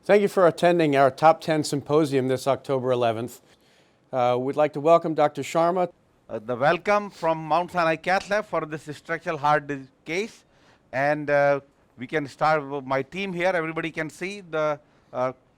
Thank you for attending our Top 10 Symposium this October 11th. We'd like to welcome Dr. Sharma. The welcome from Mount Sinai Cath Lab for this structural heart disease case. And we can start with my team here. Everybody can see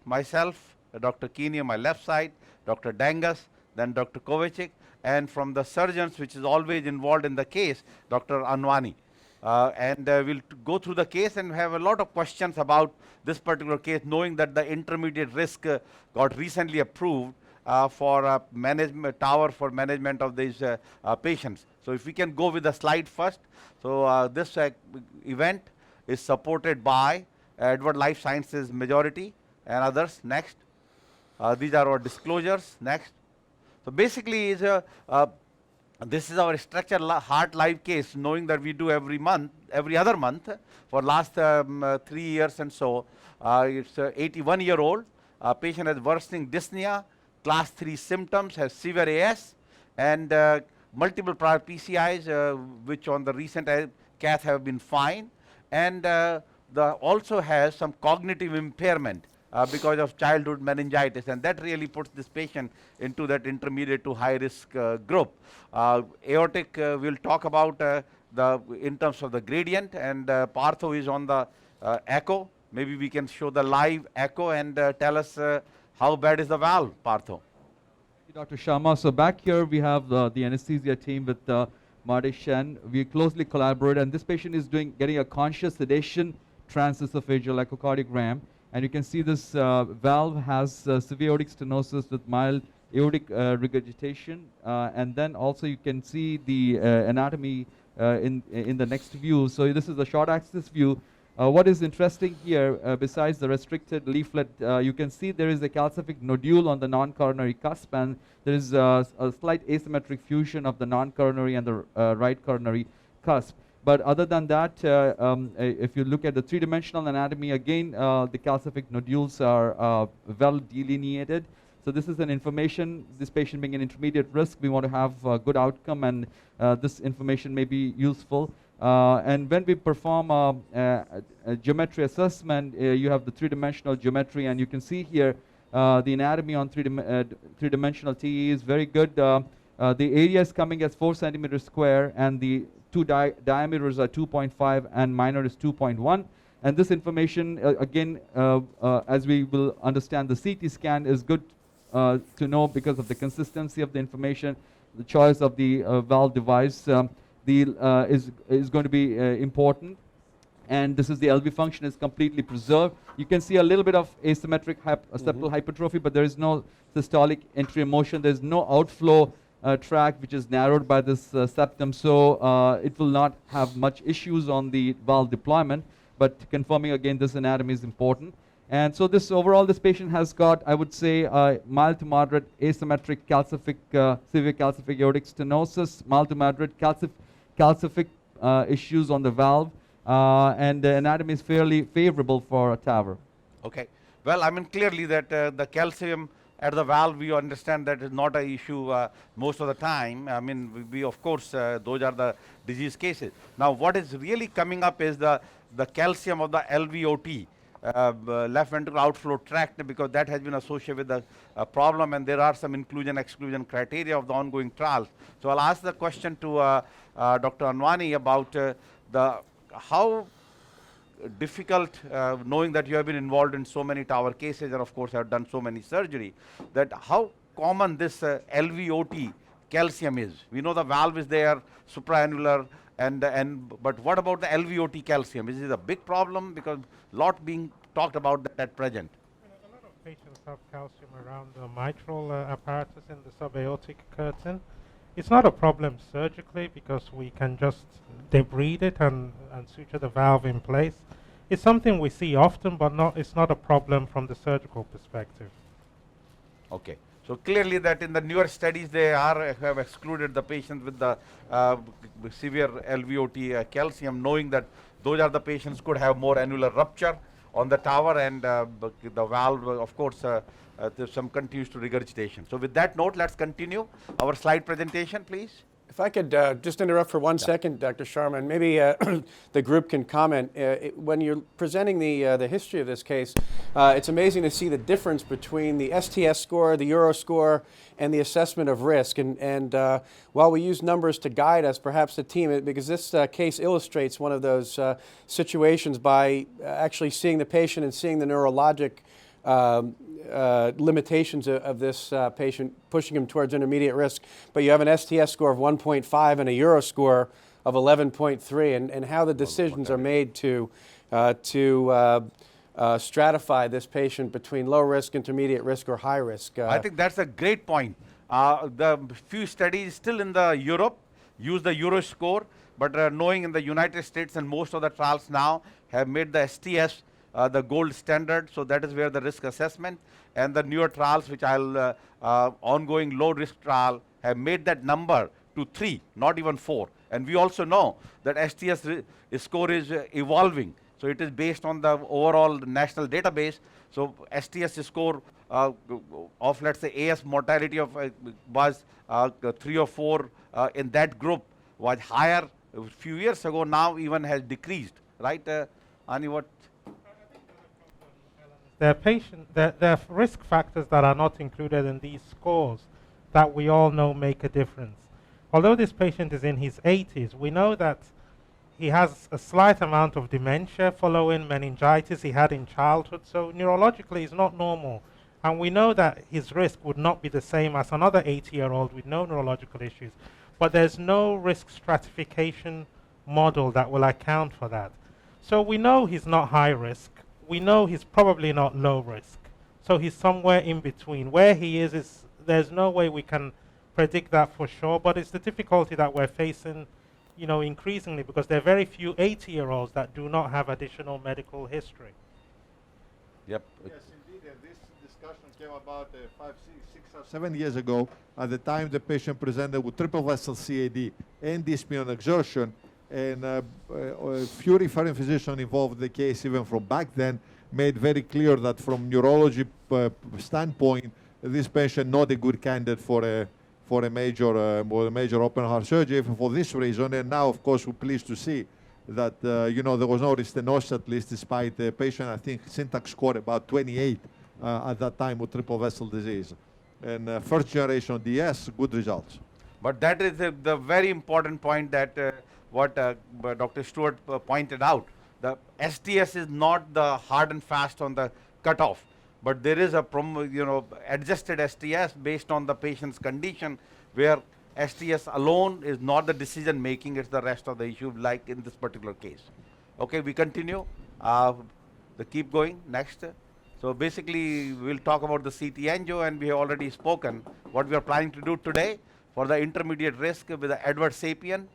myself, Dr. Keeney on my left side, Dr. Dangas, then Dr. Kovacic, and from the surgeons, which is always involved in the case, Dr. Anwani. We'll go through the case and have a lot of questions about this particular case, knowing that the intermediate risk got recently approved for a management tower for management of these patients. So if we can go with the slide first. So this event is supported by Edward Life Sciences majority and others. Next. These are our disclosures. Next. So basically this is our structural heart live case, knowing that we do every other month for last 3 years and so. It's 81-year-old. Patient has worsening dyspnea, class 3 symptoms, has severe AS, and multiple prior PCIs, which on the recent cath have been fine, and also has some cognitive impairment because of childhood meningitis, and that really puts this patient into that intermediate to high risk group. Aortic, we'll talk about in terms of the gradient, and Partho is on the echo. Maybe we can show the live echo and tell us how bad is the valve, Partho. Dr. Sharma. So back here we have the anesthesia team with Marty Shen. We closely collaborate, and this patient is getting a conscious sedation transesophageal echocardiogram. And you can see this valve has severe aortic stenosis with mild aortic regurgitation. And then also you can see the anatomy in the next view. So this is the short axis view. What is interesting here, besides the restricted leaflet, you can see there is a calcific nodule on the non-coronary cusp, and there is a slight asymmetric fusion of the non-coronary and the right coronary cusp. But other than that, if you look at the three-dimensional anatomy, again, the calcific nodules are well delineated. So this is an information, this patient being an intermediate risk, we want to have a good outcome, and this information may be useful. And when we perform a geometry assessment, you have the three-dimensional geometry, and you can see here the anatomy on three-dimensional TE is very good. The area is coming as 4 centimeters square, and the two diameters are 2.5 and minor is 2.1. And this information, again, as we will understand, the CT scan is good to know because of the consistency of the information, the choice of the valve device is going to be important. And this is the LV function is completely preserved. You can see a little bit of asymmetric septal hypertrophy, but there is no systolic entry motion. There is no outflow tract which is narrowed by this septum, so it will not have much issues on the valve deployment, but confirming again this anatomy is important. And so this overall, this patient has got, I would say, mild to moderate asymmetric calcific, severe calcific aortic stenosis, mild to moderate calcific issues on the valve, and the anatomy is fairly favorable for a TAVR. Okay. Well, I mean, clearly that the calcium at the valve, we understand that is not an issue most of the time. I mean, we of course, those are the disease cases. Now, what is really coming up is the calcium of the LVOT, left ventricular outflow tract, because that has been associated with the problem, and there are some inclusion-exclusion criteria of the ongoing trials. So I'll ask the question to Dr. Anwani about how difficult, knowing that you have been involved in so many TAVR cases and of course have done so many surgery, that how common this LVOT calcium is. We know the valve is there, supraannular, but what about the LVOT calcium? Is it a big problem? Because a lot being talked about that at present. A lot of patients have calcium around the mitral apparatus in the subaortic curtain. It's not a problem surgically because we can just debride it and suture the valve in place. It's something we see often, but it's not a problem from the surgical perspective. Okay. So clearly that in the newer studies they have excluded the patients with the severe LVOT calcium, knowing that those are the patients could have more annular rupture on the tower, and the valve, of course, there's some continues to regurgitation. So with that note, let's continue our slide presentation, please. If I could just interrupt for 1 second, Dr. Sharma, and maybe the group can comment. When you're presenting the history of this case, it's amazing to see the difference between the STS score, the Euro score, and the assessment of risk. And while we use numbers to guide us, perhaps the team, because this case illustrates one of those situations by actually seeing the patient and seeing the neurologic limitations of this patient, pushing him towards intermediate risk. But you have an STS score of 1.5 and a Euro score of 11.3, and how the decisions are made to stratify this patient between low risk, intermediate risk, or high risk. I think that's a great point. The few studies still in the Europe use the Euro score, but knowing in the United States and most of the trials now have made the STS the gold standard, so that is where the risk assessment, and the newer trials which I'll ongoing low risk trial have made that number to 3, not even 4. And we also know that STS score is evolving, so it is based on the overall national database. So STS score of, let's say, AS mortality of was 3 or 4 in that group was higher a few years ago, now even has decreased, right? Ani, what? There are risk factors that are not included in these scores that we all know make a difference. Although this patient is in his 80s, we know that he has a slight amount of dementia following meningitis he had in childhood, so neurologically he's not normal. And we know that his risk would not be the same as another 80-year-old with no neurological issues. But there's no risk stratification model that will account for that. So we know he's not high risk. We know he's probably not low risk. So he's somewhere in between. Where he is there's no way we can predict that for sure, but it's the difficulty that we're facing, you know, increasingly, because there are very few 80-year-olds that do not have additional medical history. Yep. Yes, indeed. This discussion came about 5, 6, or 7 years ago. At the time, the patient presented with triple vessel CAD and dyspnea on exertion, and a few referring physicians involved in the case, even from back then, made very clear that from neurology standpoint, this patient not a good candidate for a major open heart surgery for this reason. And now, of course, we're pleased to see that there was no restenosis, at least, despite the patient, I think, syntax scored about 28 at that time with triple vessel disease. And first generation DS, good results. But that is the very important point that what Dr. Stewart pointed out. The STS is not the hard and fast on the cutoff, but there is a adjusted STS based on the patient's condition, where STS alone is not the decision making, it's the rest of the issue, like in this particular case. Okay, we continue. Keep going. Next. So basically, we'll talk about the CT angio, and we have already spoken what we are planning to do today for the intermediate risk with the Edward Sapien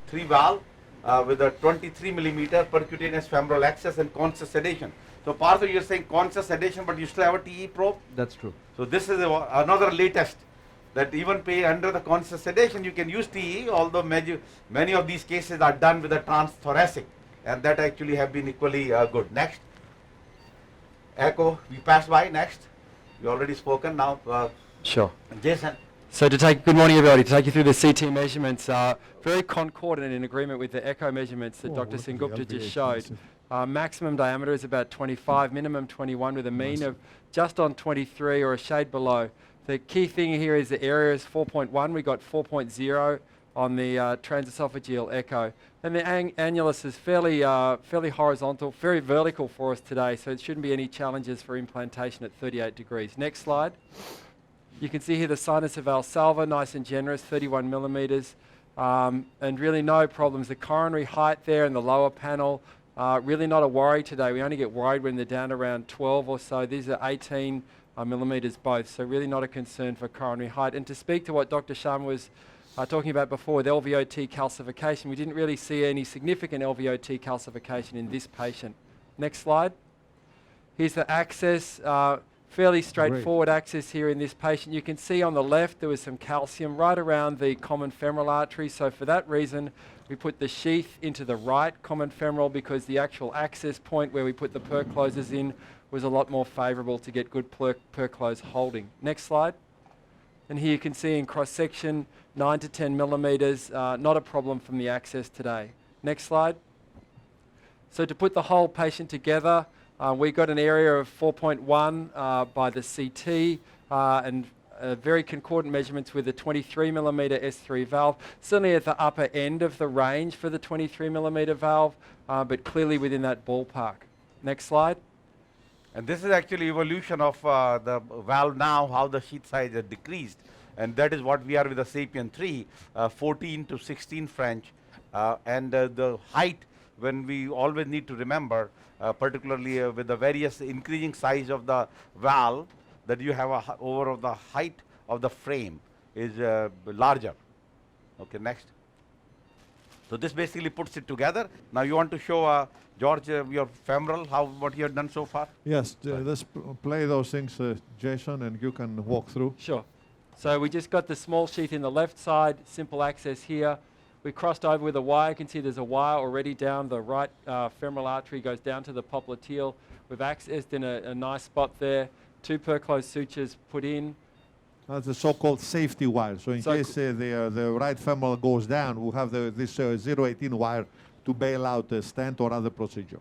3 valve with a 23 millimeter percutaneous femoral access and conscious sedation. So Partha, you're saying conscious sedation, but you still have a TE probe? That's true. So this is another latest, that even under the conscious sedation you can use TE, although many of these cases are done with a transthoracic, and that actually have been equally good. Next. Echo, we passed by. Next. We already spoken. Now, Sure. Jason. So good morning everybody, to take you through the CT measurements, very concordant and in agreement with the echo measurements that Dr. Sengupta just showed. Maximum diameter is about 25, minimum 21, with a mean of just on 23 or a shade below. The key thing here is the area is 4.1, we got 4.0 on the transesophageal echo. And the annulus is fairly horizontal, very vertical for us today, so it shouldn't be any challenges for implantation at 38 degrees. Next slide. You can see here the sinus of Valsalva, nice and generous, 31 millimeters, and really no problems. The coronary height there in the lower panel, really not a worry today. We only get worried when they're down around 12 or so. These are 18 millimeters both, so really not a concern for coronary height. And to speak to what Dr. Sharma was talking about before with LVOT calcification, we didn't really see any significant LVOT calcification in this patient. Next slide. Here's the access. Fairly straightforward access here in this patient. You can see on the left there was some calcium right around the common femoral artery, so for that reason we put the sheath into the right common femoral, because the actual access point where we put the percloses in was a lot more favourable to get good perclose holding. Next slide. And here you can see in cross section, 9 to 10 millimeters, not a problem from the access today. Next slide. So to put the whole patient together, we got an area of 4.1 by the CT and very concordant measurements with the 23 millimeter S3 valve, certainly at the upper end of the range for the 23 millimeter valve, but clearly within that ballpark. Next slide. And this is actually evolution of the valve now, how the sheath size has decreased. And that is what we are with the Sapien 3, 14 to 16 French. And the height, when we always need to remember, particularly with the various increasing size of the valve, that you have over the height of the frame is larger. Okay, next. So this basically puts it together. Now you want to show George your femoral, what you have done so far? Yes, let's play those things, Jason, and you can walk through. Sure. So we just got the small sheath in the left side, simple access here. We crossed over with a wire. You can see there's a wire already down the right femoral artery, goes down to the popliteal. We've accessed in a nice spot there. 2 Perclose sutures put in. That's the so-called safety wire. So in So case the right femoral goes down, we'll have this 018 wire to bail out a stent or other procedure.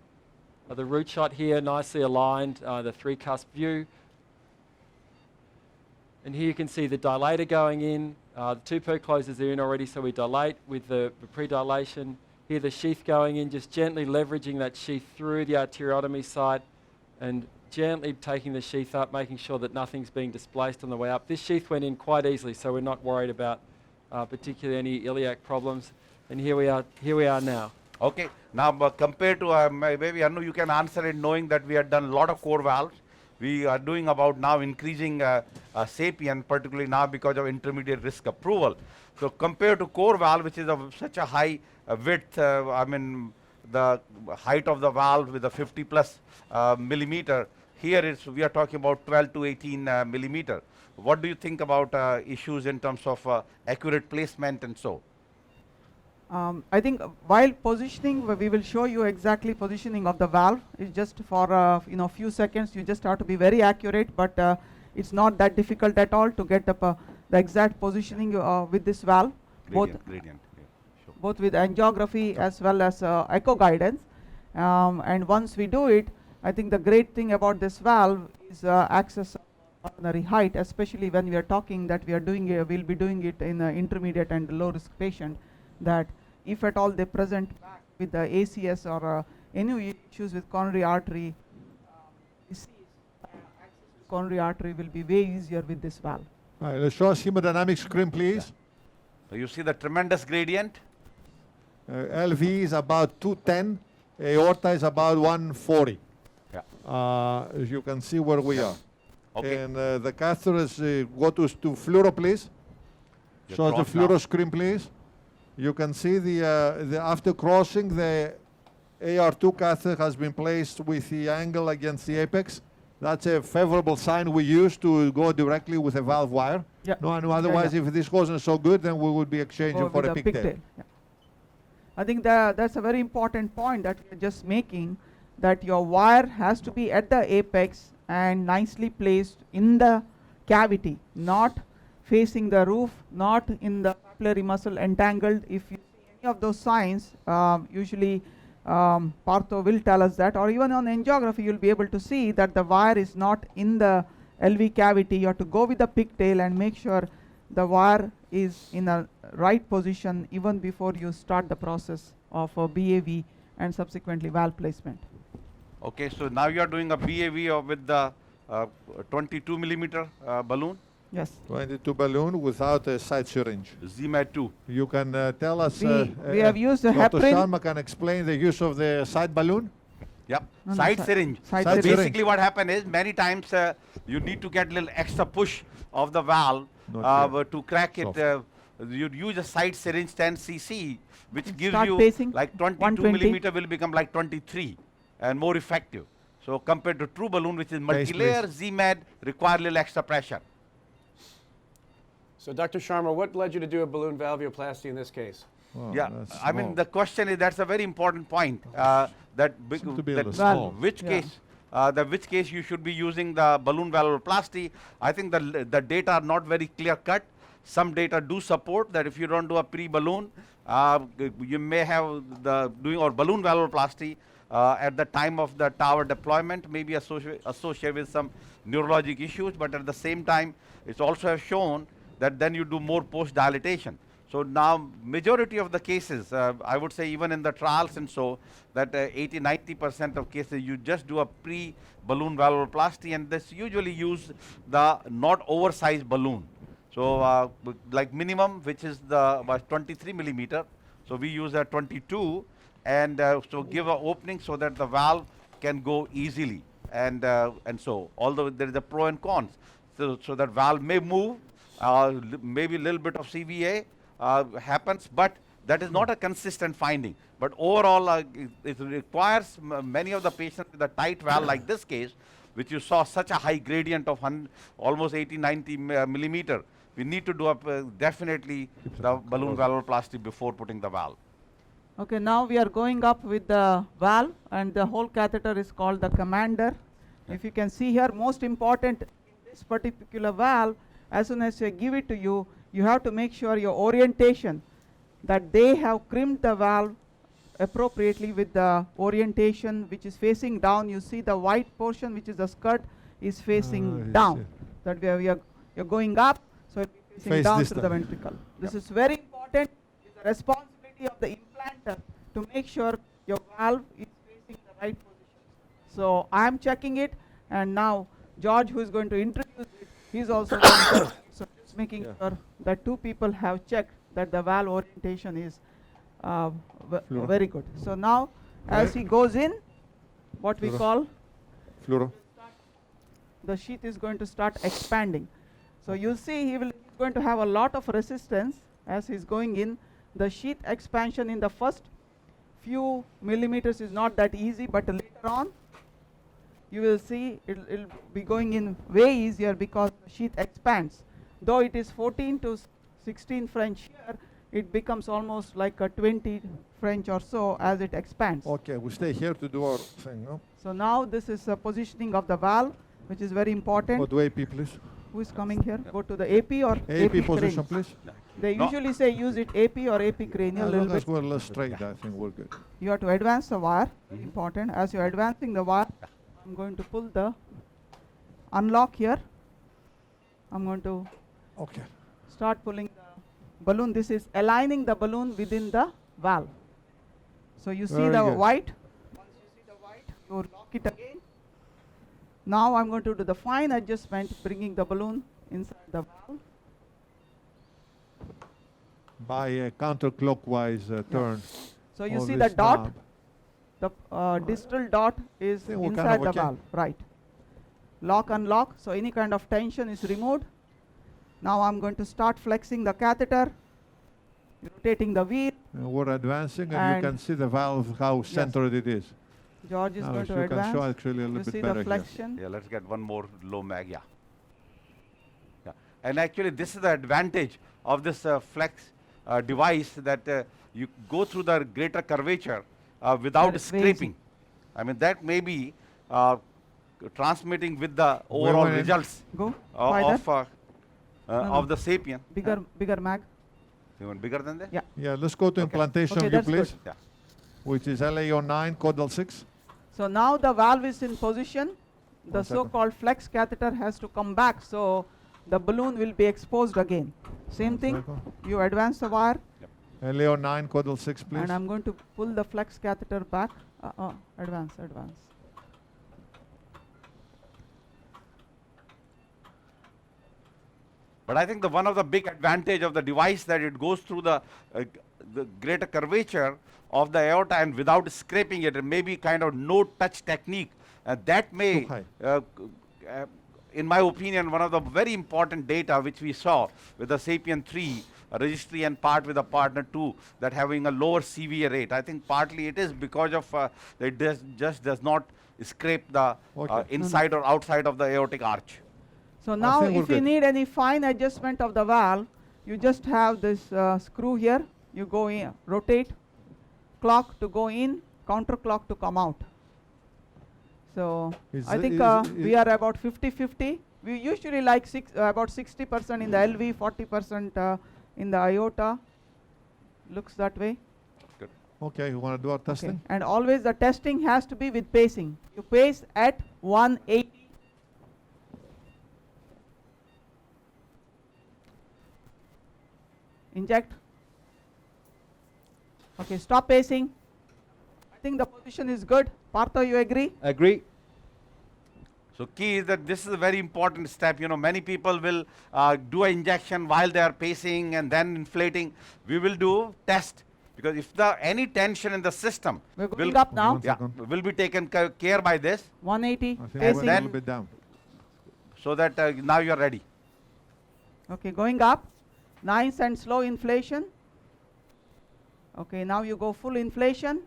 The root shot here, nicely aligned, the 3-cusp view. And here you can see the dilator going in. The 2 Percloses are in already, so we dilate with the pre-dilation. Here the sheath going in, just gently leveraging that sheath through the arteriotomy site and gently taking the sheath up, making sure that nothing's being displaced on the way up. This sheath went in quite easily, so we're not worried about particularly any iliac problems. And here we are now. Okay, now compared to, maybe Anu, you can answer it knowing that we have done a lot of core valves. We are doing about now increasing Sapien, particularly now because of intermediate risk approval. So compared to core valve, which is of such a high width, I mean, the height of the valve with a 50 plus millimeter, here we are talking about 12 to 18 millimeter. What do you think about issues in terms of accurate placement and so? I think while positioning, we will show you exactly positioning of the valve. It's just for few seconds. You just have to be very accurate, but it's not that difficult at all to get the exact positioning with this valve, Gradient. Yeah, sure. both with angiography as well as echo guidance. And once we do it, I think the great thing about this valve is access of coronary height, especially when we are talking that we are doing we'll be doing it in intermediate and low risk patient, that if at all they present back with the ACS or any issues with coronary artery, access to coronary artery will be way easier with this valve. All right, let's show us hemodynamic screen, please. So you see the tremendous gradient. LV is about 210, aorta is about 140. Yeah. As you can see where we are. Okay. And the catheter is, go to fluoro, please. You Show us the cross now. fluoro screen, please. You can see the after crossing, the AR2 catheter has been placed with the angle against the apex. That's a favorable sign we use to go directly with a valve wire. Yeah. No, otherwise, if this wasn't so good, then we would be exchanging Or for with a pigtail. Yeah. I think that's a very important point that we're just making, that your wire has to be at the apex and nicely placed in the cavity, not facing the roof, not in the papillary muscle entangled. If you see any of those signs, usually Partho will tell us that, or even on angiography you'll be able to see that the wire is not in the LV cavity. You have to go with the pigtail and make sure the wire is in a right position even before you start the process of BAV and subsequently valve placement. Okay, so now you are doing a BAV with the 22 millimeter balloon, Yes. 22 balloon without a side syringe. ZMAD 2. You can tell us. We have used the Dr. heparin. Sharma can explain the use of the side balloon. Yep, No, no, side syringe. side Side syringe. Basically what happens is many times you need to get a little extra push of the valve Not here. to crack it. Soft. You use a side syringe 10 cc, which gives Start you pacing, like 22 120. millimeter will become like 23 and more effective. So compared to true balloon, which is Pace, multi-layer, ZMAD require little extra pressure. So, Dr. Sharma, what led you to do a balloon valvuloplasty in this case? Oh, Yeah, that's I mean small. the question is, that's a very important point. That Seems to be a that little small. which Yeah. case which case you should be using the balloon valvuloplasty. I think the data are not very clear cut. Some data do support that if you don't do a pre-balloon, you may have the doing or balloon valvuloplasty at the time of the tower deployment may be associated with some neurologic issues, but at the same time, it's also have shown that then you do more post-dilatation. So now majority of the cases, I would say even in the trials and so, that 80-90% of cases you just do a pre-balloon valvuloplasty, and this usually use the not oversized balloon. So like minimum, which is the about 23 millimeter, so we use a 22, and so give an opening so that the valve can go easily, and so although there is a pro and cons, so that valve may move, maybe a little bit of CVA happens, but that is not a consistent finding. But overall, it requires many of the patients with a tight valve like this case, which you saw such a high gradient of almost 80-90 millimeter. We need to do definitely the balloon valvuloplasty before putting the valve. Okay, now we are going up with the valve, and the whole catheter is called the commander. If you can see here, most important in this particular valve, as soon as I give it to you, you have to make sure your orientation, that they have crimped the valve appropriately with the orientation which is facing down. You see the white portion, which is the skirt, is facing down. That way you're going up, so it is facing down through the ventricle. This is very important. It's the responsibility of the implanter to make sure your valve is facing the right position. So I'm checking it, and now George, who is going to introduce it, he's also going to, so just making sure that two people have checked that the valve orientation is very good. So now, as he goes in, what we call Fluoro. the sheath is going to start expanding. So you'll see he's going to have a lot of resistance as he's going in. The sheath expansion in the first few millimeters is not that easy, but later on you will see it'll be going in way easier because the sheath expands. Though it is 14 to 16 French here, it becomes almost like a 20 French or so as it expands. Okay, we stay here to do our thing, no? So now this is a positioning of the valve, which is very important. Go to AP, please. Who is coming here? Go to the AP or AP position, cranial. please. They usually say use it AP or AP cranial a As little long as bit. we're less straight, I think we're good. You have to advance the wire, important. As you're advancing the wire, I'm going to pull the unlock here. I'm going to Okay. start pulling the balloon. This is aligning the balloon within the valve. So you see Very the good. white. Once you see the white, you lock it again. Now I'm going to do the fine adjustment, bringing the balloon inside the valve. By a counterclockwise turn. So you of see the this dot. knob. The distal dot is Think we're kind inside of the okay. valve, right. Lock, unlock, so any kind of tension is removed. Now I'm going to start flexing the catheter, rotating the wheel. And we're advancing, and And you can see the valve, how centered it is. George is Now, going if to you can show advance. actually a You little see bit the better here. flexion. Yeah, let's get one more low mag, yeah. And actually this is the advantage of this flex device, that you go through the greater curvature without That is very easy. scraping. I mean, that may be transmitting with the overall went in. results Go, wider, of the Sapien. bigger mag. Even bigger than that? Yeah. Yeah, let's go to implantation Okay, view, that's good. please, Yeah. which is LAO9, caudal 6. So now the valve is in position. The One second. so-called flex catheter has to come back, so the balloon will be exposed again. Same thing, second. you advance the wire, LAO9, caudal 6, please. and I'm going to pull the flex catheter back. Advance. But I think one of the big advantage of the device that it goes through the greater curvature of the aorta and without scraping it, maybe kind of no touch technique. That may, Too high. in my opinion, one of the very important data which we saw with the Sapien 3 registry and part with the partner 2, that having a lower CVA rate. I think partly it is because of it just does not scrape the inside or outside of the aortic arch. So now think we're if you good. need any fine adjustment of the valve, you just have this screw here. You go in, rotate, clock to go in, counterclock to come out. So Is I it- think is- we are about 50-50. We usually like about 60% in the LV, 40% in the IOTA. Looks that way. Okay, you want to do our Okay. testing? And always the testing has to be with pacing. You pace at 180. Inject. Okay, stop pacing. I think the position is good. Partha, you agree? Agree. So key is that this is a very important step. You know, many people will do an injection while they are pacing and then inflating. We will do test because if the any tension in the system We're going will, up now. One yeah, second. will be taken care by this 180. I think I Pacing. went a little bit down. so that now you are ready. Okay, going up. Nice and slow inflation. Okay, now you go full inflation.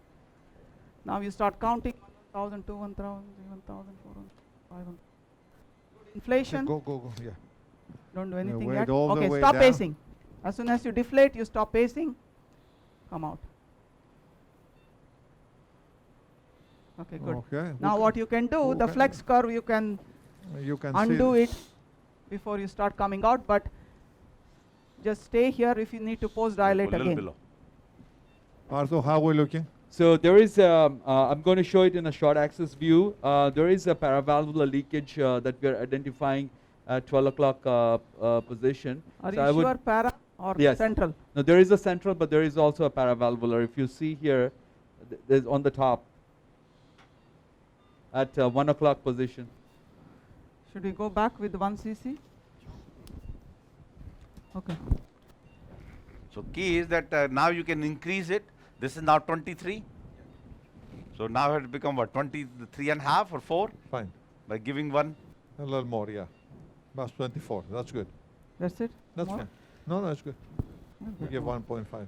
Now you start counting 1,000, 2,000, 1,000, 3,000, 400, 500. Inflation. Go, go, go, yeah. Don't do anything wait yet. all the Okay, way stop down. pacing. As soon as you deflate, you stop pacing. Come out. Okay, good. Okay. Now what you can do, the Okay. flex curve, you can You can undo see it before you start coming out, but just stay here if you need to post dilate Go a little again. below. Partho, how are we looking? So there is, I'm going to show it in a short axis view. There is a paravalvular leakage that we are identifying at 12 o'clock position. Are So you I would- sure para or Yes. central? No, there is a central, but there is also a paravalvular. If you see here, there's on the top at 1 o'clock position. Should we go back with 1 cc? Okay. So key is that now you can increase it. This is now 23. So now it has become what, 23 and a half or 4 Fine. by giving one. A little more, yeah. That's 24. That's good. That's it? That's More? fine. No, that's good. Well, We bit give more. 1.5.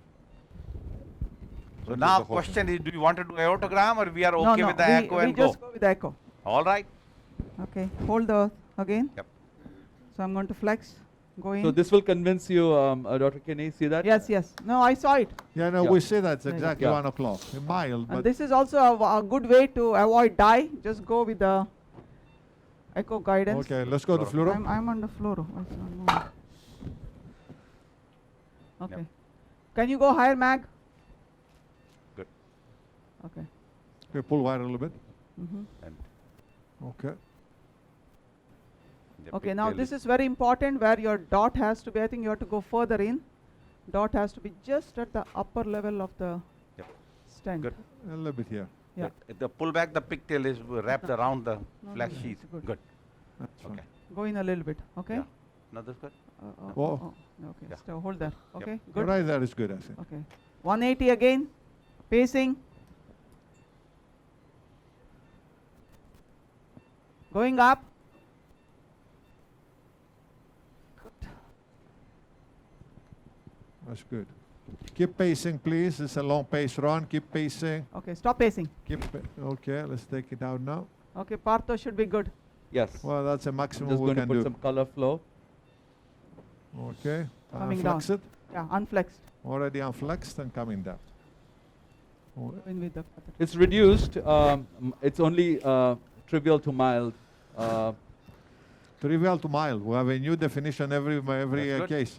So Don't now do the whole question is, do you want to do aortogram or we are No, okay no, with the we, echo we and just go? go with the echo. All right. Okay, hold the again. Yep. So I'm going to flex, go in. So this will convince you, Dr. Kenny, see that? Yes, yes. No, I saw it. Yeah, no, Yeah. we see that's Yeah, yeah. exactly Yeah. 1 o'clock. Mild, And but this is also a good way to avoid dye. Just go with the echo guidance. okay, let's go to fluoro. I'm on the floor. Why it's not moving? Okay. Can you go higher, Mag? Good. Okay. Okay, pull wire a little bit. Mhm. And Okay. the Okay, now pigtail this is very important where your dot has to be, I think you have to go further in. Dot has to be just at the upper level of the Yep. stent. Good. A little bit here. Yeah. If the pull back, the pigtail is wrapped around the No, flex no, sheath. it's good. Good. That's fine. Okay. Go in a little bit, okay? Yeah. Now that's good. Whoa. Okay, Yeah. so hold there, okay? Good. Right there is good, I think. Okay. 180 again, pacing. Going up. That's good. Keep pacing, please. It's a long pace run. Keep pacing. Okay, stop pacing. Okay, let's take it out now. Okay, Partho should be good. Yes. Well, that's a I'm maximum just we going to can put do. some color flow. Okay. Coming Flex down. it. Yeah, unflexed. Already unflexed and coming down. Oh, Go in with the catheter. It's reduced. It's only trivial to mild. trivial to mild. We have a new definition every That's good. case.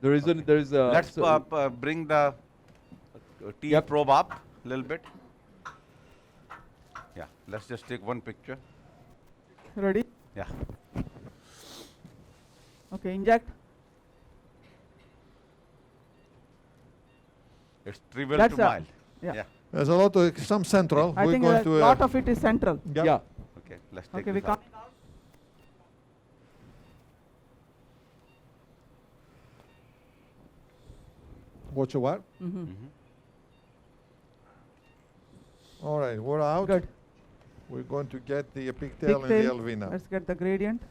There is a. Let's so- bring the T Yep. probe up a little bit. Yeah, let's just take one picture. Ready? Yeah. Okay, inject. It's trivial That's to a- mild. yeah. There's a lot of some central. I We're think going a to lot of it is central. Yep. Yeah. Okay, let's take Okay, we this out. coming out. Watch your what? Mhm. All right, we're out. Good. We're going to get the pigtail and the Pigtail. LV now. Let's get the gradient.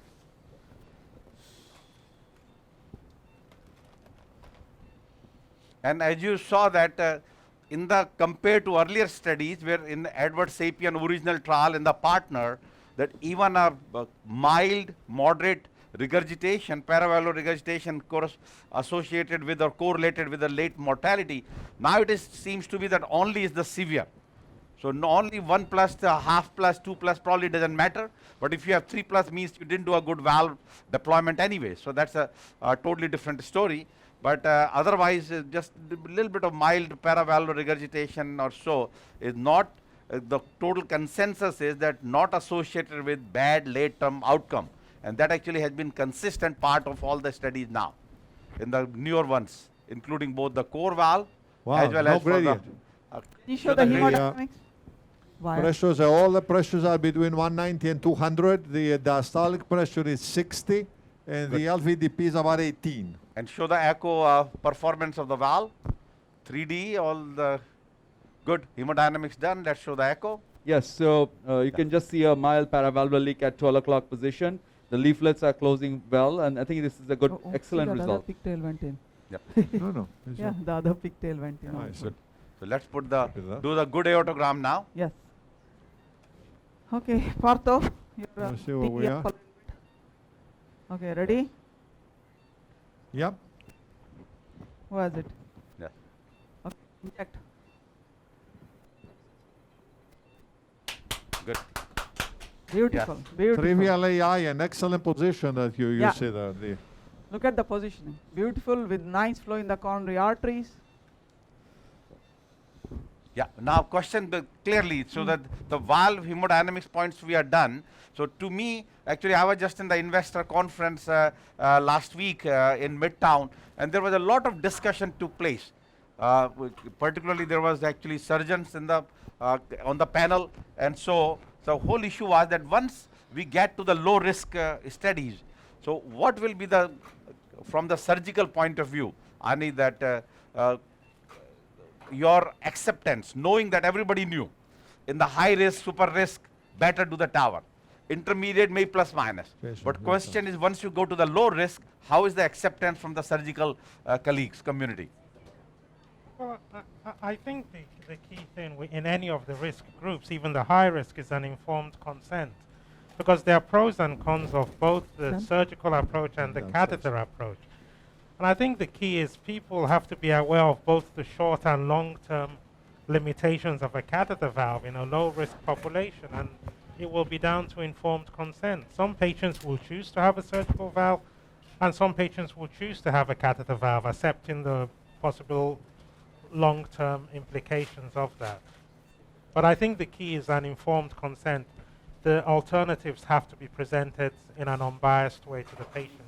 And as you saw that in the compared to earlier studies where in the Edward Sapien original trial in the partner that even a mild, moderate regurgitation, paravalvular regurgitation associated with or correlated with the late mortality. Now it seems to be that only is the severe. So only 1 plus, half plus, 2 plus probably doesn't matter. But if you have 3 plus means you didn't do a good valve deployment anyway. So that's a totally different story. But otherwise, just a little bit of mild paravalvular regurgitation or so is not, the total consensus is that not associated with bad late-term outcome. And that actually has been consistent part of all the studies now, in the newer ones, including both the core valve as well no as for the, gradient. Can you show the hemodynamics? Why? Pressures, all the pressures are between 190 and 200. The diastolic pressure is 60, and the LVDP is about 18. and show the echo performance of the valve. 3D, all the good hemodynamics done. Let's show the echo. Yes, so you can just see a mild paravalvular leak at 12 o'clock position. The leaflets are closing well, and I think this is a good, excellent see that result. other pigtail went in. No. Yeah, the other pigtail went in. Nice. also. So let's put the, Copy that. do the good aortogram now. Yes. Okay, Partho, you're Let's see where we picking are. up a little bit. Okay, ready? Yep. Who has it? Yeah. Okay, inject. Good. Beautiful, beautiful. Trivial AI, an excellent position that you Yeah. see there. Look at the positioning. Beautiful with nice flow in the coronary arteries. Yeah. Now question clearly, so that the valve hemodynamics points we are done. So to me, actually, I was just in the investor conference last week in Midtown, and there was a lot of discussion took place. Particularly, there was actually surgeons in the on the panel, and so the whole issue was that once we get to the low risk studies, so what will be the, from the surgical point of view, Ani, that your acceptance, knowing that everybody knew in the high risk, super risk, better do the tower. Intermediate may plus minus. Patient But may question is, once you go to the low risk, how is the acceptance from the surgical colleagues, community? Well, I think the key thing in any of the risk groups, even the high risk, is an informed consent. Because there are pros and cons of both the Done. surgical approach and the Done, catheter approach. And I think the key is people have to be aware of both the short and long-term limitations of a catheter valve in a low-risk population, and it will be down to informed consent. Some patients will choose to have a surgical valve, and some patients will choose to have a catheter valve, accepting the possible long-term implications of that. But I think the key is an informed consent. The alternatives have to be presented in an unbiased way to the patient.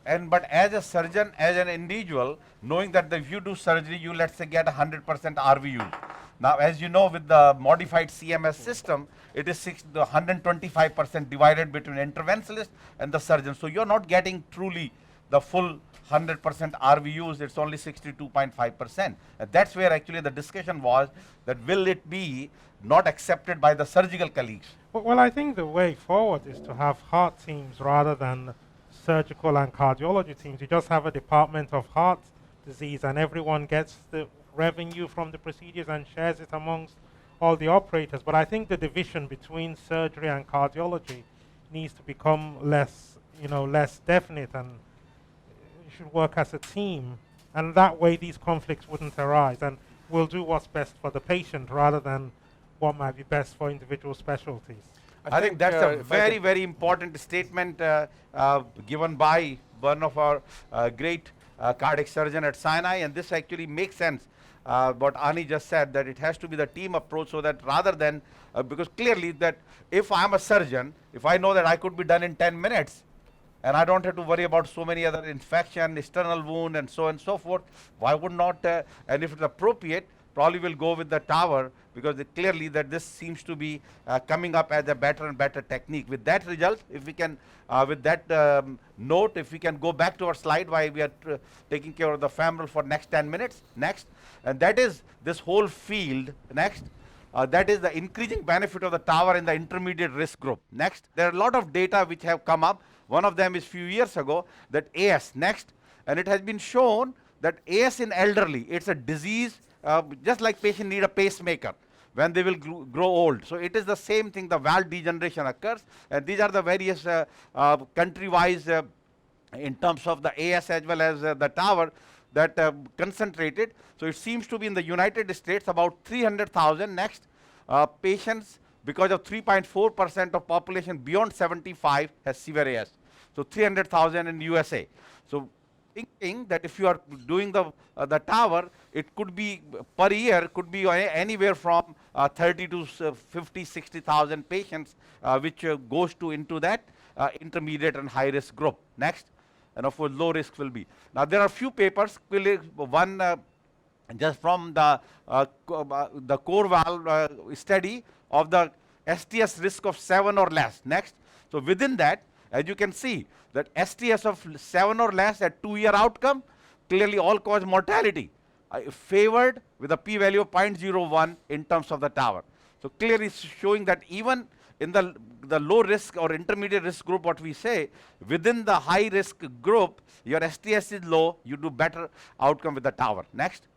And but as a surgeon, as an individual, knowing that if you do surgery, you let's say get 100% RVU. Now, as you know, with the modified CMS system, it is 125% divided between interventionalist and the surgeon. So you're not getting truly the full 100% RVUs, it's only 62.5%. And that's where actually the discussion was, that will it be not accepted by the surgical colleagues? Well, I think the way forward is to have heart teams rather than surgical and cardiology teams. You just have a department of heart disease, and everyone gets the revenue from the procedures and shares it amongst all the operators. But I think the division between surgery and cardiology needs to become less definite, and should work as a team. And that way these conflicts wouldn't arise, and we'll do what's best for the patient rather than what might be best for individual specialties. I think that's a if I very, could- very important statement given by one of our great cardiac surgeon at Sinai, and this actually makes sense. What Ani just said, that it has to be the team approach, so that rather than, because clearly that if I'm a surgeon, if I know that I could be done in 10 minutes, and I don't have to worry about so many other infection, external wound, and so on and so forth, why would not, and if it's appropriate, probably will go with the tower, because clearly that this seems to be coming up as a better and better technique. With that result, if we can, with that note, if we can go back to our slide while we are taking care of the femoral for next 10 minutes, next, and that is this whole field, next, that is the increasing benefit of the tower in the intermediate risk group. Next, there are a lot of data which have come up. One of them is few years ago, that AS, next, and it has been shown that AS in elderly, it's a disease, just like patient need a pacemaker when they will grow old. So it is the same thing, the valve degeneration occurs, and these are the various country-wise in terms of the AS as well as the tower. that concentrated. So it seems to be in the United States about 300,000 next patients, because of 3.4% of population beyond 75 has severe AS. So 300,000 in USA. So thinking that if you are doing the tower, it could be per year could be anywhere from 30 to 50, 60,000 patients, which goes to into that intermediate and high risk group. Next, and of course low risk will be. Now there are few papers. One just from the core valve study of the STS risk of 7 or less. Next, so within that, as you can see, that STS of 7 or less at 2-year outcome, clearly all-cause mortality favored with a p-value of 0.01 in terms of the tower. So clearly showing that even in the low risk or intermediate risk group, what we say, within the high risk group, your STS is low, you do better outcome with the tower. Next.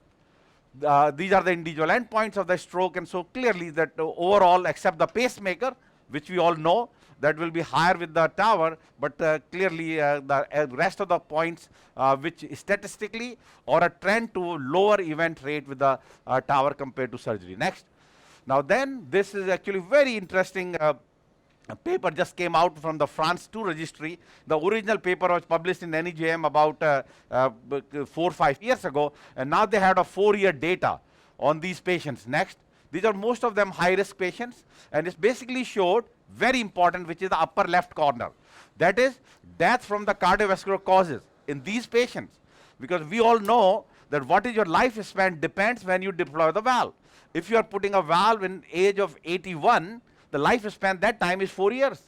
These are the individual endpoints of the stroke, and so clearly that overall, except the pacemaker, which we all know, that will be higher with the tower, but clearly the rest of the points which statistically or a trend to lower event rate with the tower compared to surgery. Next. Now then, this is actually very interesting. A paper just came out from the France 2 registry. The original paper was published in NEJM about 4 or 5 years ago, and now they had a 4-year data on these patients. Next, these are most of them high-risk patients, and it basically showed very important, which is the upper left corner. That is death from the cardiovascular causes in these patients, because we all know that what is your lifespan depends when you deploy the valve. If you are putting a valve in age of 81, the lifespan that time is 4 years.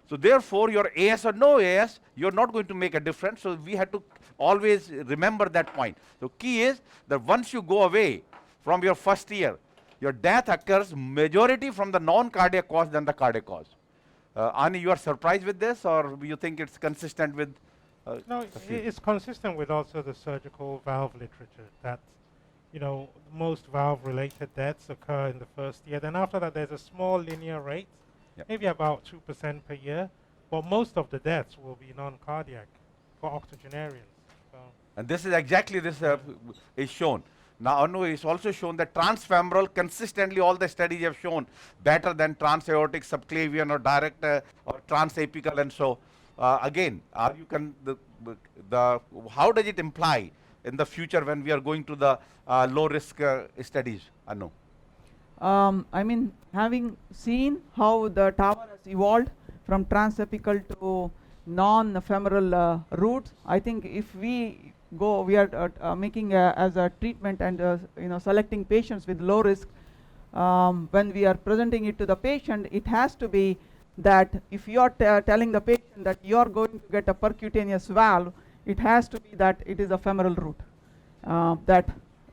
So therefore, your AS or no AS, you're not going to make a difference. So we have to always remember that point. So key is that once you go away from your first year, your death occurs majority from the non-cardiac cause than the cardiac cause. Ani, you are surprised with this, or you think it's consistent with? No, it's consistent with also the surgical valve literature that, you know, most valve-related deaths occur in the first year. Then after that, there's a small linear rate, Yep. maybe about 2% per year. But most of the deaths will be non-cardiac for octogenarians. So And this is exactly this is shown. Now, Anu, it's also shown that transfemoral consistently all the studies have shown better than transaortic, subclavian, or direct or transapical, and so again, how does it imply in the future when we are going to the low risk studies, Anu? I mean, having seen how the tower has evolved from transapical to non-femoral routes, I think if we are making as a treatment and selecting patients with low risk, when we are presenting it to the patient, it has to be that if you are telling the patient that you are going to get a percutaneous valve, it has to be that it is a femoral route. That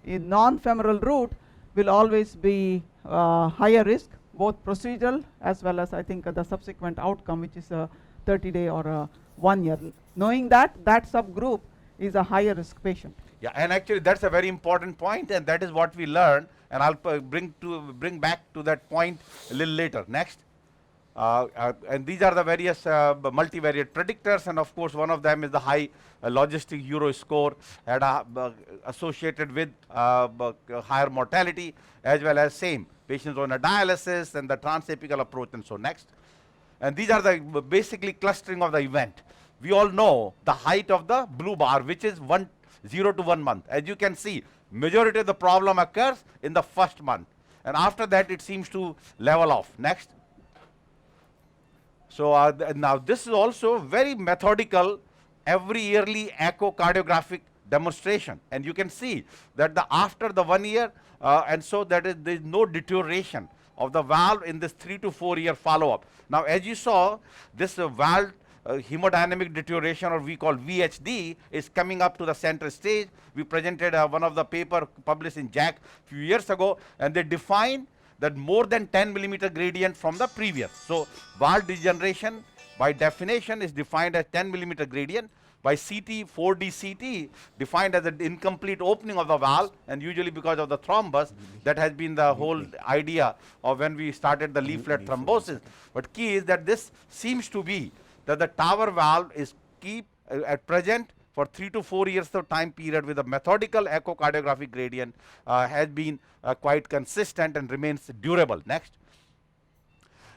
in non-femoral route will always be higher risk, both procedural as well as I think the subsequent outcome, which is a 30-day or a 1 year. Knowing that subgroup is a higher risk patient. Yeah, and actually that's a very important point, and that is what we learned, and I'll bring back to that point a little later. Next. And these are the various multivariate predictors, and of course one of them is the high logistic Euro score associated with higher mortality, as well as same patients on a dialysis and the transapical approach, and so next. And these are the basically clustering of the event. We all know the height of the blue bar, which is 0 to 1 month. As you can see, majority of the problem occurs in the first month, and after that it seems to level off. Next. So now this is also very methodical, every yearly echocardiographic demonstration, and you can see that after the 1 year, and so there is no deterioration of the valve in this 3 to 4 year follow-up. Now, as you saw, this valve hemodynamic deterioration, or we call VHD, is coming up to the center stage. We presented one of the paper published in JACC a few years ago, and they define that more than 10 millimeter gradient from the previous. So valve degeneration by definition is defined as 10 millimeter gradient. By CT, 4D CT, defined as an incomplete opening of the valve, and usually because of the thrombus, that has been the whole idea of when we started the leaflet thrombosis. But key is that this seems to be that the tower valve is at present for 3 to 4 years of time period with a methodical echocardiographic gradient has been quite consistent and remains durable. Next.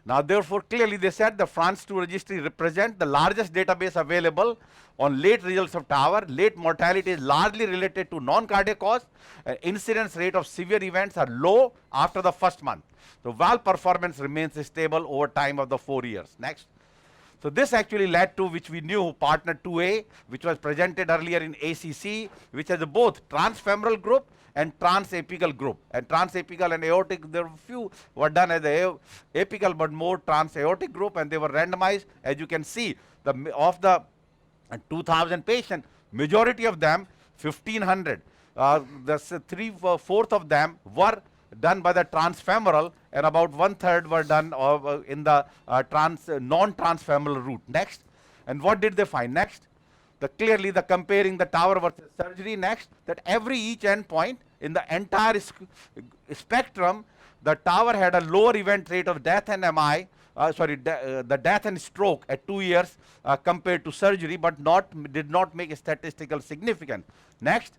Now, therefore, clearly they said the France 2 registry represents the largest database available on late results of TAVR. Late mortality is largely related to non-cardiac cause. Incidence rate of severe events are low after the first month. So, valve performance remains stable over time of the 4 years. Next. So, this actually led to, which we knew, partner 2A, which was presented earlier in ACC, which has both transfemoral group and transapical group. And transapical and aortic, there were few were done as the apical, but more transaortic group, and they were randomized. As you can see, of the 2,000 patients, majority of them, 1,500, the 3/4 of them were done by the transfemoral, and about 1/3 were done in the non-transfemoral route. Next. And what did they find? Next. Clearly the comparing the TAVR versus surgery. Next, that each endpoint in the entire spectrum, the TAVR had a lower event rate of death and MI, the death and stroke at 2 years compared to surgery, but did not make a statistical significance. Next.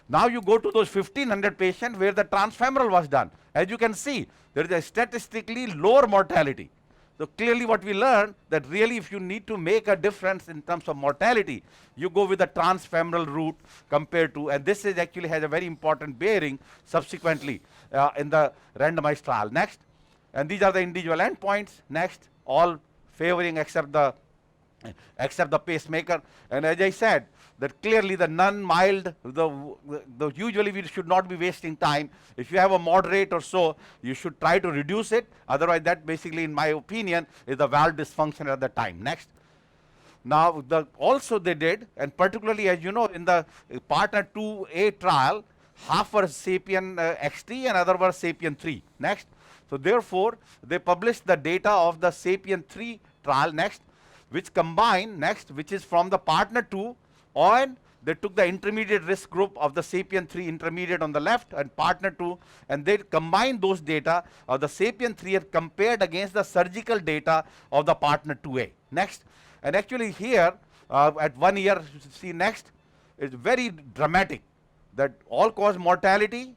Now you go to those 1,500 patients where the transfemoral was done. As you can see, there is a statistically lower mortality. So clearly what we learned, that really if you need to make a difference in terms of mortality, you go with the transfemoral route compared to, and this is actually has a very important bearing subsequently in the randomized trial. Next. And these are the individual endpoints. Next. All favoring except the pacemaker. And as I said, that clearly the non-mild, usually we should not be wasting time. If you have a moderate or so, you should try to reduce it. Otherwise, that basically, in my opinion, is the valve dysfunction at the time. Next. Now, also they did, and particularly as you know, in the partner 2A trial, half were SAPIEN XT and other were SAPIEN 3. Next. So therefore, they published the data of the SAPIEN 3 trial. Next. Which combine, next, which is from the partner 2, and they took the intermediate risk group of the SAPIEN 3 intermediate on the left and partner 2, and they combined those data of the SAPIEN 3 are compared against the surgical data of the partner 2A. Next. And actually here, at 1 year, see next, it's very dramatic that all-cause mortality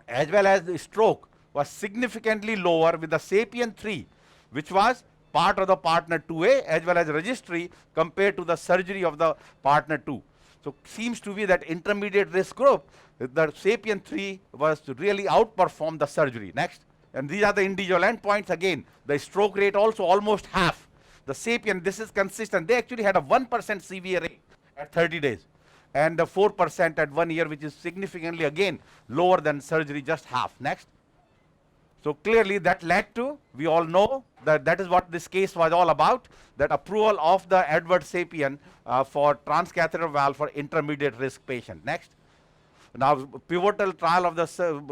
as well as the stroke was significantly lower with the SAPIEN 3, which was part of the partner 2A as well as registry compared to the surgery of the partner 2. So seems to be that intermediate risk group, the SAPIEN 3 was to really outperform the surgery. Next. And these are the individual endpoints. Again, the stroke rate also almost half. The SAPIEN, this is consistent. They actually had a 1% CV rate at 30 days and a 4% at 1 year, which is significantly again lower than surgery, just half. Next. So clearly that led to, we all know that that is what this case was all about, that approval of the Edwards SAPIEN for transcatheter valve for intermediate risk patient. Next. Now pivotal trial of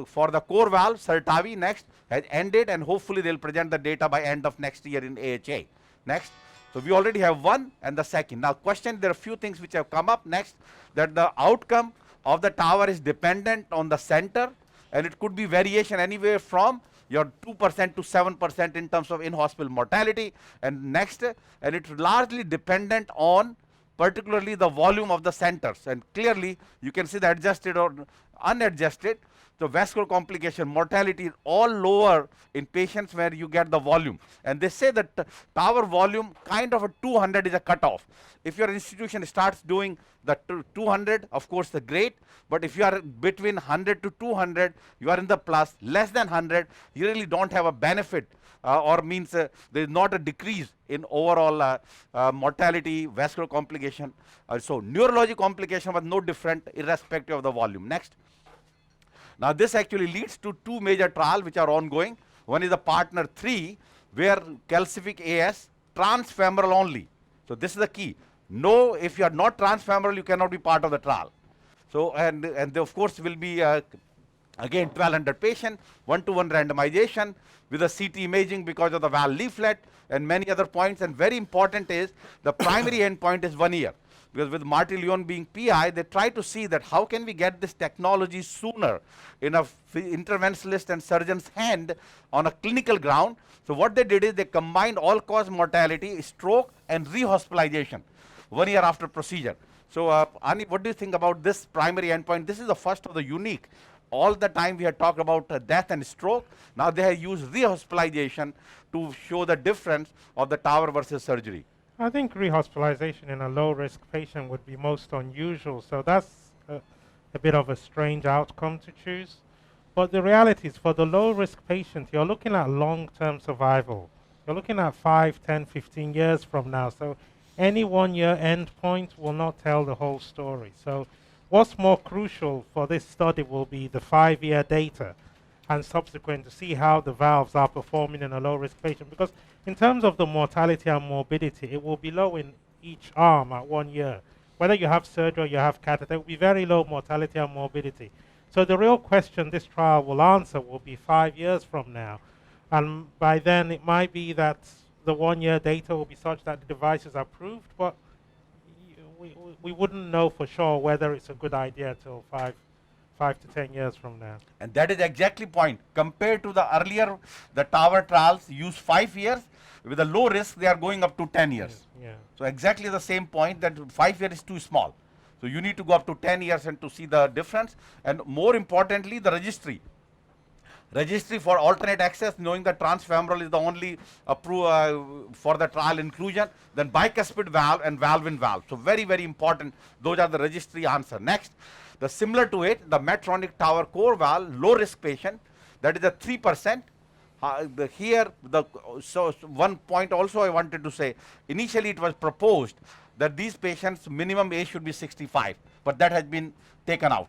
for the core valve, Certavi, next, has ended, and hopefully they'll present the data by end of next year in AHA. Next. So we already have one and the second. Now question, there are a few things which have come up. Next, that the outcome of the TAVR is dependent on the center, and it could be variation anywhere from your 2% to 7% in terms of in-hospital mortality. And next, and it's largely dependent on particularly the volume of the centers. And clearly, you can see the adjusted or unadjusted. The vascular complication mortality is all lower in patients where you get the volume. And they say that TAVR volume kind of a 200 is a cutoff. If your institution starts doing the 200, of course, the great. But if you are between 100 to 200, you are in the plus. Less than 100, you really don't have a benefit or means there is not a decrease in overall mortality, vascular complication. So neurologic complication was no different irrespective of the volume. Next. Now this actually leads to two major trials which are ongoing. One is the partner 3, where calcific AS, transfemoral only. So this is the key. No, if you are not transfemoral, you cannot be part of the trial. So and of course will be again 1,200 patient, 1-to-1 randomization with a CT imaging because of the valve leaflet and many other points. And very important is the primary endpoint is 1 year. Because with Marty Leon being PI, they try to see that how can we get this technology sooner in a interventionalist and surgeon's hand on a clinical ground. So what they did is they combined all-cause mortality, stroke and rehospitalization 1 year after procedure. So, Ani, what do you think about this primary endpoint? This is the first of the unique. All the time we had talked about death and stroke. Now they have used rehospitalization to show the difference of the tower versus surgery. I think rehospitalization in a low-risk patient would be most unusual, so that's a bit of a strange outcome to choose. But the reality is, for the low-risk patient, you're looking at long-term survival. You're looking at 5, 10, 15 years from now, so any one-year endpoint will not tell the whole story. So what's more crucial for this study will be the 5-year data and subsequent to see how the valves are performing in a low-risk patient, because in terms of the mortality and morbidity, it will be low in each arm at 1 year. Whether you have surgery or you have catheter, it will be very low mortality and morbidity. So the real question this trial will answer will be 5 years from now. And by then it might be that the 1 year data will be such that the device is approved, but we wouldn't know for sure whether it's a good idea till 5 to 10 years from now. And that is exactly point. Compared to the earlier, the tower trials use 5 years. With a low risk, they are going up to 10 years. Yeah. So exactly the same point, that 5 years is too small. So you need to go up to 10 years and to see the difference. And more importantly, the registry. Registry for alternate access, knowing that transfemoral is the only approved for the trial inclusion, then bicuspid valve and valve-in valve. So very, very important. Those are the registry answer. Next, the similar to it, the Medtronic tower core valve, low risk patient, that is a 3%. So one point also I wanted to say, initially it was proposed that these patients minimum age should be 65, but that has been taken out.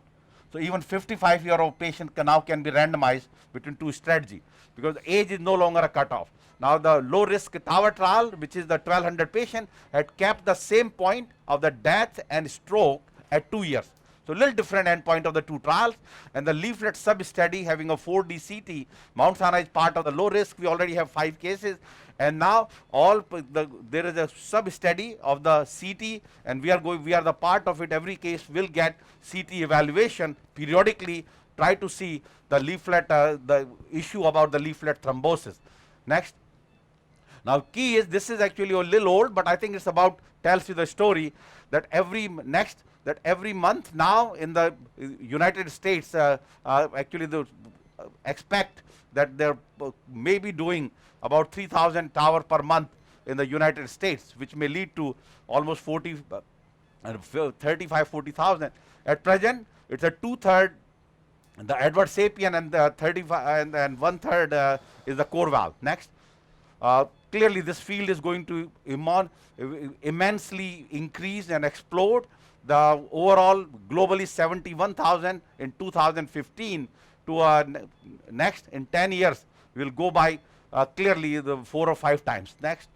So even 55-year-old patient can be randomized between two strategy, because age is no longer a cutoff. Now the low risk tower trial, which is the 1200 patient, had kept the same point of the death and stroke at 2 years. So little different endpoint of the two trials, and the leaflet sub-study having a 4D CT, Mount Sinai is part of the low risk. We already have 5 cases, and now there is a sub-study of the CT, and we are the part of it. Every case will get CT evaluation periodically, try to see the leaflet, the issue about the leaflet thrombosis. Next. Now key is, this is actually a little old, but I think it's about, tells you the story that every month now in the United States, actually they expect that they're maybe doing about 3,000 tower per month in the United States, which may lead to almost 35, 40,000. At present, it's a 2/3 the Edward Sapien, and the 35 and 1/3 is the core valve. Next. Clearly this field is going to immensely increase and explode. The overall globally 71,000 in 2015 to next in 10 years will go by clearly the 4 or 5 times. Next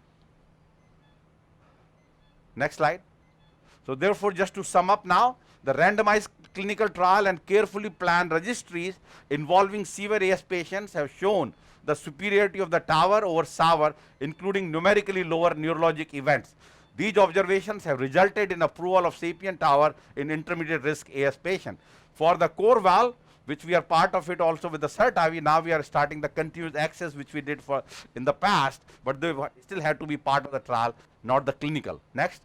slide. So therefore, just to sum up now, the randomized clinical trial and carefully planned registries involving severe AS patients have shown the superiority of the tower over SAVR, including numerically lower neurologic events. These observations have resulted in approval of Sapien tower in intermediate risk AS patient. For the core valve, which we are part of it also with the CERT-IV, now we are starting the continuous access, which we did for in the past, but they still have to be part of the trial, not the clinical. Next.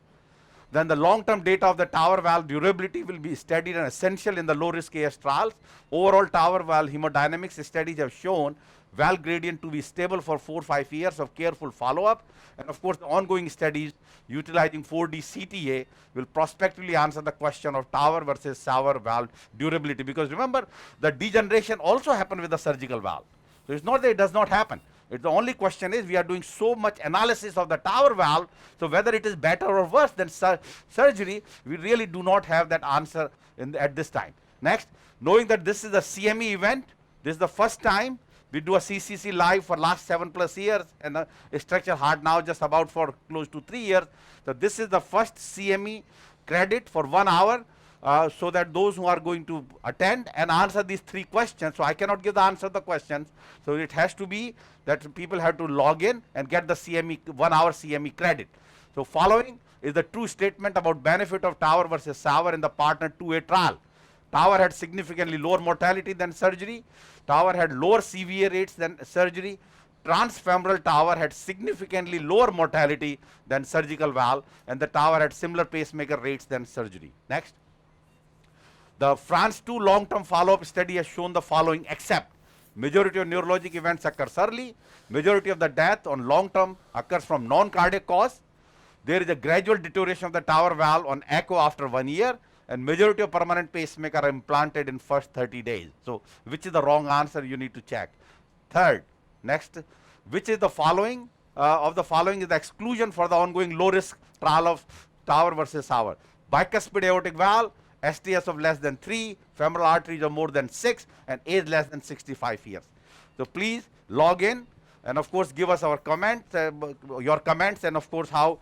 Then the long-term data of the tower valve durability will be studied and essential in the low-risk AS trials. Overall tower valve hemodynamics studies have shown valve gradient to be stable for 4 or 5 years of careful follow-up. And of course, the ongoing studies utilizing 4D CTA will prospectively answer the question of tower versus SAVR valve durability. Because remember, the degeneration also happened with the surgical valve. So it's not that it does not happen. The only question is, we are doing so much analysis of the tower valve, so whether it is better or worse than surgery, we really do not have that answer at this time. Next, knowing that this is a CME event, this is the first time we do a CCC live for last 7+ years, and a structural heart now just about for close to 3 years. So this is the first CME credit for 1 hour. So that those who are going to attend and answer these 3 questions, so I cannot give the answer to the questions, so it has to be that people have to log in and get the CME 1 hour CME credit. So following is the true statement about benefit of tower versus SAVR in the partner 2A trial. Tower had significantly lower mortality than surgery. Tower had lower CVA rates than surgery. transfemoral tower had significantly lower mortality than surgical valve, and the tower had similar pacemaker rates than surgery. Next. The France 2 long-term follow-up study has shown the following, except majority of neurologic events occurs early, majority of the death on long-term occurs from non-cardiac cause, there is a gradual deterioration of the tower valve on echo after 1 year, and majority of permanent pacemaker are implanted in first 30 days. So, which is the wrong answer, you need to check. Third, next, which is the following, of the following is the exclusion for the ongoing low-risk trial of tower versus hour. Bicuspid aortic valve, STS of less than 3, femoral arteries of more than 6, and age less than 65 years. So please log in and of course give us our comments, your comments, and of course how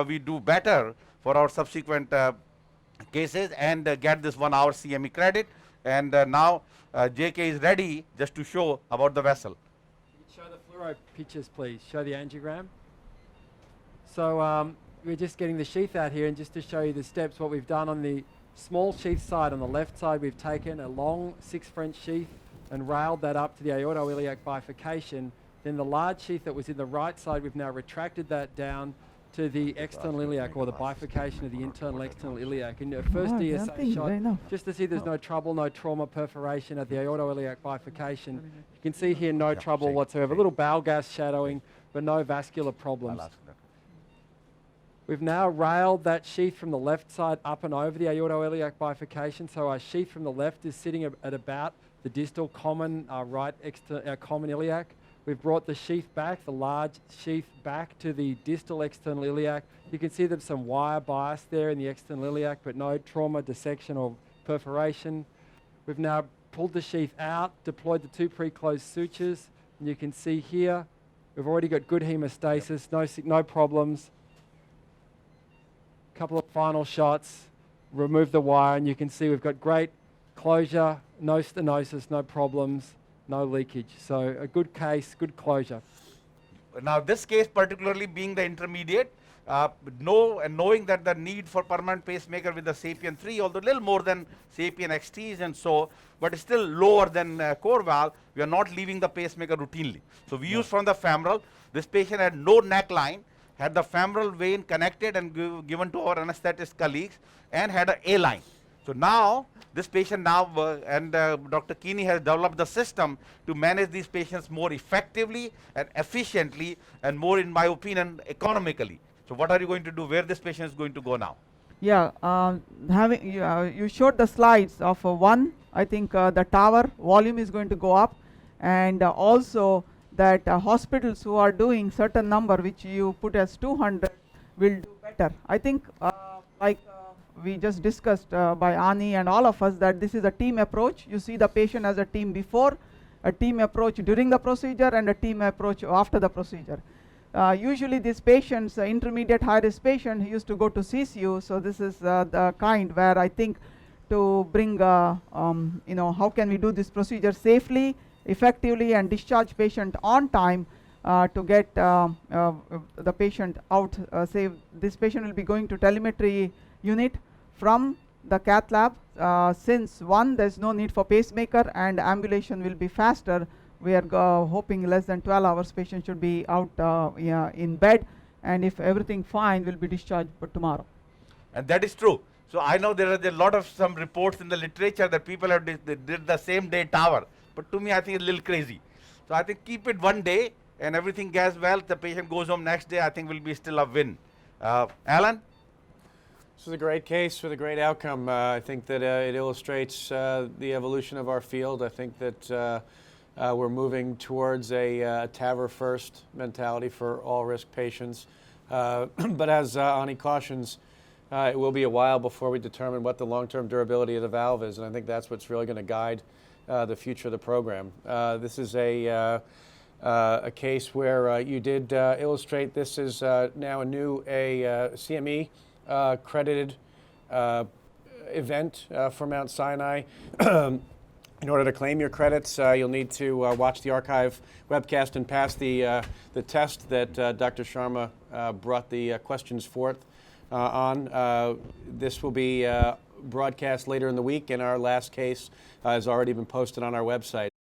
we do better for our subsequent cases, and get this 1 hour CME credit. And now JK is ready just to show about the vessel. Show the fluoro pictures, please. Show the angiogram. So we're just getting the sheath out here, and just to show you the steps, what we've done on the small sheath side, on the left side, we've taken a long 6 French sheath and railed that up to the aortoiliac bifurcation. Then the large sheath that was in the right side, we've now retracted that down to the external iliac, or the bifurcation of the internal external iliac. In the first DSA shot, just to see there's no trouble, no trauma perforation at the aortoiliac bifurcation. You can see here no trouble whatsoever. A little bowel gas shadowing, but no vascular problems. We've now railed that sheath from the left side up and over the aortoiliac bifurcation. So our sheath from the left is sitting at about the distal common common iliac. We've brought the sheath back, the large sheath back to the distal external iliac. You can see there's some wire bias there in the external iliac, but no trauma, dissection, or perforation. We've now pulled the sheath out, deployed the 2 pre-closed sutures, and you can see here we've already got good hemostasis, no problems. Couple of final shots, remove the wire, and you can see we've got great closure, no stenosis, no problems, no leakage. So a good case, good closure. Now this case particularly being the intermediate, knowing that the need for permanent pacemaker with the SAPIEN 3, although a little more than SAPIEN XTs and so, but still lower than core valve, we are not leaving the pacemaker routinely. So we use from the femoral. This patient had no neckline, had the femoral vein connected and given to our anesthetist colleagues, and had an A line. So now this patient and Dr. Keeney has developed the system to manage these patients more effectively and efficiently, and more, in my opinion, economically. So what are you going to do? Where this patient is going to go now? Yeah, you showed the slides of one. I think the tower volume is going to go up, and also that hospitals who are doing certain number which you put as 200 will do better. I think we just discussed by Ani and all of us, that this is a team approach. You see the patient as a team before, a team approach during the procedure, and a team approach after the procedure. Usually these patients, intermediate high-risk patient, used to go to CCU, so this is the kind where I think to bring, how can we do this procedure safely, effectively, and discharge patient on time to get the patient out. Say this patient will be going to telemetry unit from the cath lab. Since there's no need for pacemaker and ambulation will be faster, we are hoping less than 12 hours patient should be out in bed, and if everything fine, will be discharged for tomorrow. And that is true. So I know there are a lot of some reports in the literature that people have did the same day tower, but to me I think it's a little crazy. So I think keep it 1 day and everything goes well, the patient goes home next day, I think will be still a win. Alan? This is a great case with a great outcome. I think that it illustrates the evolution of our field. I think that we're moving towards a TAVR first mentality for all risk patients. But as Ani cautions, it will be a while before we determine what the long-term durability of the valve is, and I think that's what's really going to guide the future of the program. This is a case where you did illustrate this is now a new CME credited event for Mount Sinai. In order to claim your credits, you'll need to watch the archive webcast and pass the test that Dr. Sharma brought the questions forth on. This will be broadcast later in the week, and our last case has already been posted on our website.